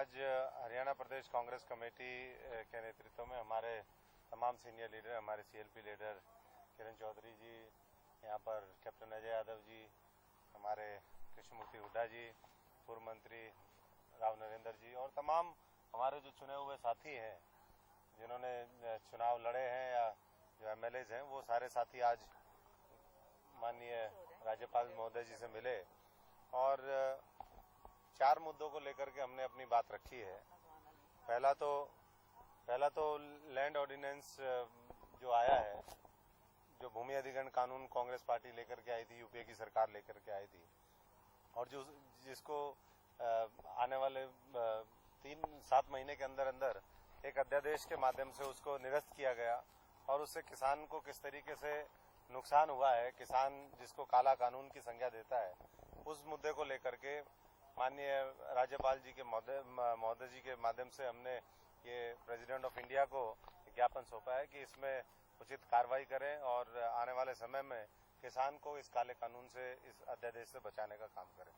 आज हरियाणा प्रदेश कांग्रेस कमेटी के नेतृत्व में हमारे तमाम सीनियर लीडर, हमारे सीएलपी लीडर किरण चौधरी जी, यहाँ पर कैप्टन अजय यादव जी, हमारे कृष्णमूर्ति हुड्डा जी, पूर्व मंत्री राव नरेंद्र जी और तमाम हमारे जो चुने हुए साथी हैं जिन्होंने चुनाव लड़े हैं या जो एमएलएज हैं, वो सारे साथी आज माननीय राज्यपाल महोदय जी से मिले और 4 मुद्दों को लेकर के हमने अपनी बात रखी है। पहला तो लैंड ऑर्डिनेंस जो आया है, जो भूमि अधिग्रहण कानून कांग्रेस पार्टी लेकर के आई थी, यूपीए की सरकार लेकर के आई थी और जिसको आने वाले 3-7 महीने के अंदर अंदर एक अध्यादेश के माध्यम से उसको निरस्त किया गया और उससे किसान को किस तरीके से नुकसान हुआ है, किसान जिसको काला कानून की संज्ञा देता है, उस मुद्दे को लेकर के माननीय राज्यपाल जी के महोदय जी के माध्यम से हमने ये प्रेसिडेंट ऑफ इंडिया को ज्ञापन सौंपा है कि इसमें उचित कार्रवाई करें और आने वाले समय में किसान को इस काले कानून से, इस अध्यादेश से बचाने का काम करें।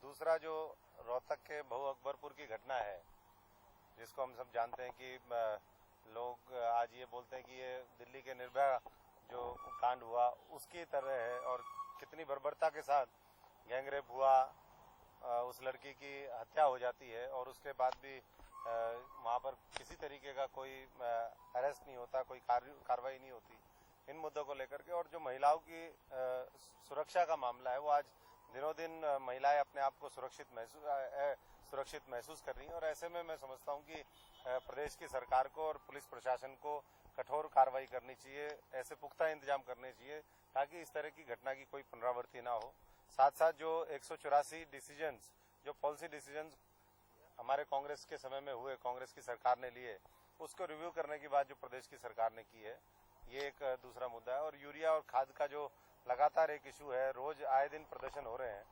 दूसरा, जो रोहतक के बहु अकबरपुर की घटना है, जिसको हम सब जानते हैं कि लोग आज ये बोलते हैं कि ये दिल्ली के निर्भया जो कांड हुआ उसकी तरह है और कितनी बर्बरता के साथ गैंगरेप हुआ, उस लड़की की हत्या हो जाती है और उसके बाद भी वहां पर किसी तरीके का कोई अरेस्ट नहीं होता, कोई कार्रवाई नहीं होती। इन मुद्दों को लेकर के और जो महिलाओं की सुरक्षा का मामला है, वो आज दिनों दिन महिलाएं अपने आप को सुरक्षित महसूस कर रही हैं और ऐसे में मैं समझता हूं कि प्रदेश की सरकार को और पुलिस प्रशासन को कठोर कार्रवाई करनी चाहिए, ऐसे पुख्ता इंतजाम करने चाहिए ताकि इस तरह की घटना की कोई पुनरावृत्ति ना हो। साथ साथ जो 184 डिसीजंस, जो पॉलिसी डिसीजंस हमारे कांग्रेस के समय में हुए, कांग्रेस की सरकार ने लिए, उसको रिव्यू करने की बात जो प्रदेश की सरकार ने की है, ये एक दूसरा मुद्दा है। और यूरिया और खाद का जो लगातार एक इशू है, रोज आए दिन प्रदर्शन हो रहे हैं,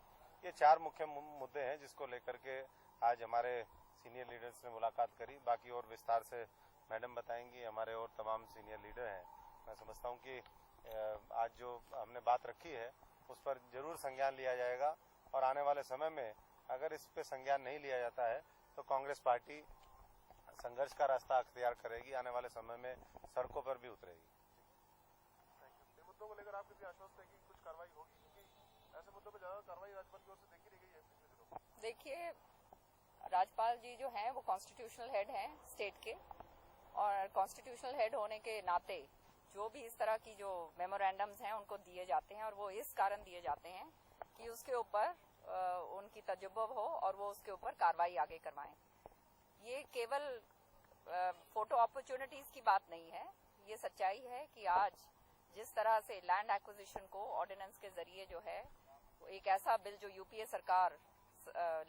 ये 4 मुख्य मुद्दे हैं जिसको लेकर के आज हमारे सीनियर लीडर्स ने मुलाकात करी। बाकी और विस्तार से मैडम बताएंगी, हमारे और तमाम सीनियर लीडर हैं। मैं समझता हूँ कि आज जो हमने बात रखी है उस पर जरूर संज्ञान लिया जाएगा और आने वाले समय में अगर इस पे संज्ञान नहीं लिया जाता है तो कांग्रेस पार्टी संघर्ष का रास्ता अख्तियार करेगी, आने वाले समय में सड़कों पर भी उतरेगी। मुद्दों को लेकर आप कितनी आश्वस्त है कि कुछ कार्रवाई होगी, क्योंकि ऐसे मुद्दों पर ज्यादा कार्रवाई राज्यपाल की ओर से देखी नहीं गई है पिछले दिनों? देखिए, राज्यपाल जी जो हैं वो कॉन्स्टिट्यूशनल हेड हैं स्टेट के और कॉन्स्टिट्यूशनल हेड होने के नाते जो भी इस तरह की जो मेमोरेंडम्स हैं उनको दिए जाते हैं और वो इस कारण दिए जाते हैं कि उसके ऊपर उनकी तजुर्बा हो और वो उसके ऊपर कार्रवाई आगे करवाएं। ये केवल फोटो अपॉर्चुनिटीज की बात नहीं है, ये सच्चाई है कि आज जिस तरह से लैंड एक्विजिशन को ऑर्डिनेंस के जरिए जो है एक ऐसा बिल जो यूपीए सरकार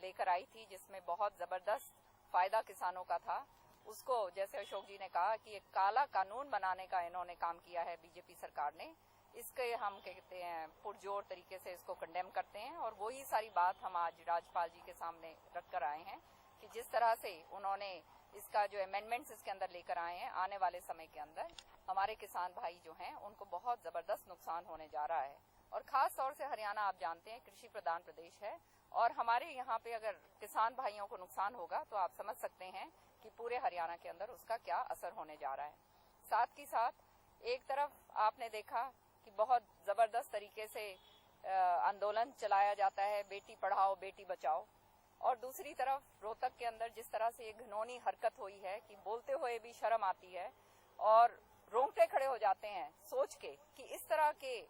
लेकर आई थी जिसमें बहुत जबरदस्त फायदा किसानों का था, उसको जैसे अशोक जी ने कहा कि एक काला कानून बनाने का इन्होंने काम किया है बीजेपी सरकार ने, इसके हम कहते हैं पुरजोर तरीके से इसको कंडेम करते हैं और वही सारी बात हम आज राज्यपाल जी के सामने रख कर आए हैं कि जिस तरह से उन्होंने इसका जो अमेंडमेंट्स इसके अंदर लेकर आए हैं, आने वाले समय के अंदर हमारे किसान भाई जो हैं उनको बहुत जबरदस्त नुकसान होने जा रहा है। और खास तौर से हरियाणा आप जानते हैं कृषि प्रधान प्रदेश है और हमारे यहाँ पे अगर किसान भाइयों को नुकसान होगा तो आप समझ सकते हैं कि पूरे हरियाणा के अंदर उसका क्या असर होने जा रहा है। साथ ही साथ एक तरफ आपने देखा कि बहुत जबरदस्त तरीके से आंदोलन चलाया जाता है बेटी पढ़ाओ बेटी बचाओ, और दूसरी तरफ रोहतक के अंदर जिस तरह से ये घिनौनी हरकत हुई है कि बोलते हुए भी शर्म आती है और रोंगटे खड़े हो जाते हैं सोच के कि इस तरह के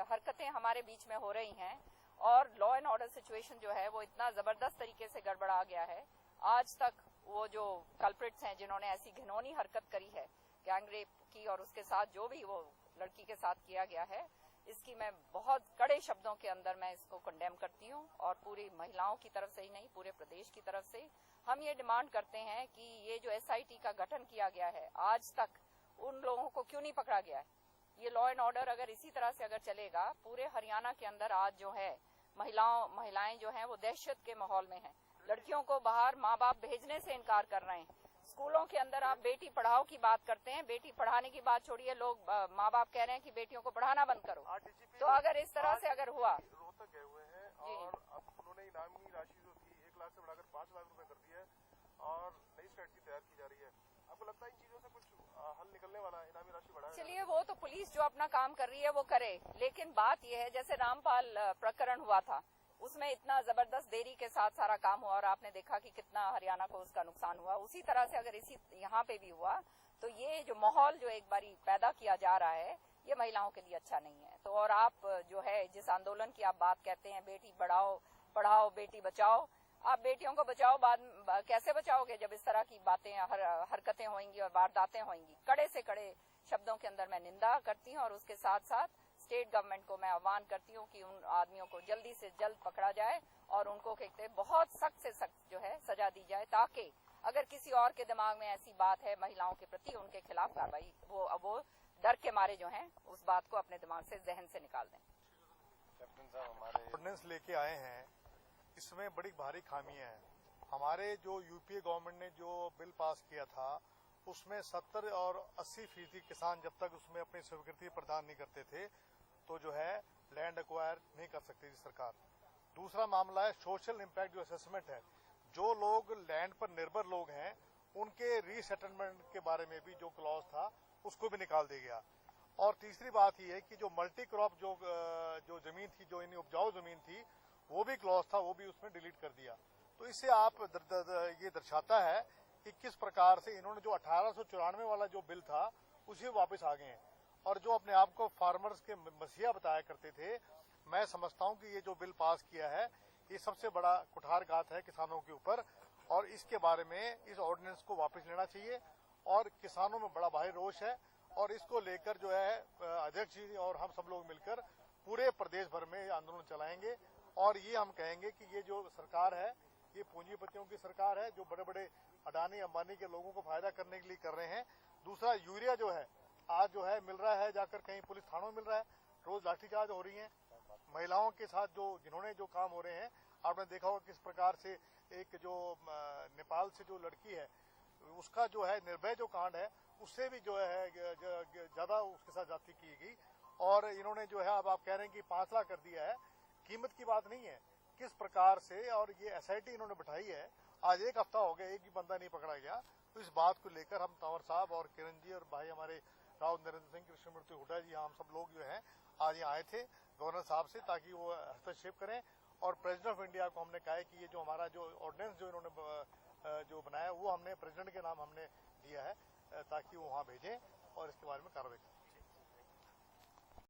हरकतें हमारे बीच में हो रही हैं और लॉ एंड ऑर्डर सिचुएशन जो है वो इतना जबरदस्त तरीके से गड़बड़ा गया है। आज तक वो जो कल्प्रिट्स हैं जिन्होंने ऐसी घिनौनी हरकत करी है गैंगरेप की और उसके साथ जो भी वो लड़की के साथ किया गया है, इसकी मैं बहुत कड़े शब्दों के अंदर मैं इसको कंडेम करती हूँ और पूरी महिलाओं की तरफ से ही नहीं पूरे प्रदेश की तरफ से हम ये डिमांड करते हैं कि ये जो एसआईटी का गठन किया गया है आज तक उन लोगों को क्यों नहीं पकड़ा गया है। ये लॉ एंड ऑर्डर अगर इसी तरह से अगर चलेगा पूरे हरियाणा के अंदर आज जो है महिलाएं जो हैं वो दहशत के माहौल में हैं। लड़कियों को बाहर माँ बाप भेजने से इनकार कर रहे हैं। स्कूलों के अंदर आप बेटी पढ़ाओ की बात करते हैं, बेटी पढ़ाने की बात छोड़िए, लोग माँ बाप कह रहे हैं कि बेटियों को पढ़ाना बंद करो। तो अगर इस तरह से अगर हुआ, रोहतक गए हुए हैं और अब उन्होंने इनामी राशि जो थी 1 लाख से बढ़ाकर 5 लाख रुपए कर दी है और नई स्ट्रेटजी तैयार की जा रही है। आपको लगता है इन चीजों से कुछ हल निकलने वाला है? इनामी राशि बढ़ाया? चलिए, वो तो पुलिस जो अपना काम कर रही है वो करे, लेकिन बात यह है जैसे रामपाल प्रकरण हुआ था, उसमें इतना जबरदस्त देरी के साथ सारा काम हुआ और आपने देखा कि कितना हरियाणा को उसका नुकसान हुआ। उसी तरह से अगर इसी यहाँ पे भी हुआ तो ये जो माहौल जो एक बारी पैदा किया जा रहा है ये महिलाओं के लिए अच्छा नहीं है। तो और आप जो है जिस आंदोलन की आप बात कहते हैं, बेटी बढ़ाओ पढ़ाओ बेटी बचाओ, आप बेटियों को बचाओ, बाद कैसे बचाओगे जब इस तरह की बातें हरकतें होंगी और वारदातें होंगी। कड़े से कड़े शब्दों के अंदर मैं निंदा करती हूँ और उसके साथ साथ स्टेट गवर्नमेंट को मैं आह्वान करती हूँ कि उन आदमियों को जल्दी से जल्द पकड़ा जाए और उनको कहते बहुत सख्त से सख्त जो है सजा दी जाए, ताकि अगर किसी और के दिमाग में ऐसी बात है महिलाओं के प्रति, उनके खिलाफ कार्रवाई वो डर के मारे जो हैं उस बात को अपने दिमाग से जहन से निकाल दें। कैप्टन साहब, हमारे ऑर्डिनेंस लेके आए हैं, इसमें बड़ी भारी खामियां हैं। हमारे जो यूपीए गवर्नमेंट ने जो बिल पास किया था उसमें 70 और 80% किसान जब तक उसमें अपनी स्वीकृति प्रदान नहीं करते थे तो जो है लैंड एक्वायर नहीं कर सकती थी सरकार। दूसरा मामला है सोशल इम्पैक्ट जो असेसमेंट है, जो लोग लैंड पर निर्भर लोग हैं उनके रीसेटलमेंट के बारे में भी जो क्लॉज था उसको भी निकाल दिया गया। और तीसरी बात यह है कि जो मल्टी क्रॉप जो जमीन थी, जो इनकी उपजाऊ जमीन थी, वो भी क्लॉज था, वो भी उसमें डिलीट कर दिया। तो इससे आप ये दर्शाता है कि किस प्रकार से इन्होंने जो 1894 वाला जो बिल था उसे वापस आ गए हैं। और जो अपने आप को फार्मर्स के मसीहा बताया करते थे, मैं समझता हूं कि ये जो बिल पास किया है ये सबसे बड़ा कुठारघात है किसानों के ऊपर और इसके बारे में इस ऑर्डिनेंस को वापस लेना चाहिए। और किसानों में बड़ा भारी रोष है और इसको लेकर जो है अध्यक्ष जी और हम सब लोग मिलकर पूरे प्रदेश भर में आंदोलन चलाएंगे और ये हम कहेंगे कि ये जो सरकार है ये पूंजीपतियों की सरकार है जो बड़े बड़े अडानी अंबानी के लोगों को फायदा करने के लिए कर रहे हैं। दूसरा, यूरिया जो है आज जो है मिल रहा है, जाकर कहीं पुलिस थानों में मिल रहा है, रोज लाठीचार्ज हो रही है। महिलाओं के साथ जिन्होंने जो काम हो रहे हैं, आपने देखा होगा किस प्रकार से एक जो नेपाल से जो लड़की है उसका जो है निर्भय जो कांड है उससे भी जो है ज्यादा उसके साथ जाति की गई। और इन्होंने जो है अब आप कह रहे हैं कि 5 लाख कर दिया है, कीमत की बात नहीं है, किस प्रकार से। और ये एसआईटी इन्होंने बैठाई है, आज 1 हफ्ता हो गया, एक भी बंदा नहीं पकड़ा गया। तो इस बात को लेकर हम तंवर साहब और किरण जी और भाई हमारे राव नरेंद्र सिंह, कृष्णमूर्ति हुड्डा जी, हम सब लोग जो हैं आज यहाँ आए थे गवर्नर साहब से ताकि वो हस्तक्षेप करें। और प्रेसिडेंट ऑफ इंडिया को हमने कहा है कि ये जो हमारा जो ऑर्डिनेंस जो इन्होंने जो बनाया वो हमने प्रेसिडेंट के नाम हमने दिया है ताकि वो वहाँ भेजें और इसके बारे में कार्रवाई करें।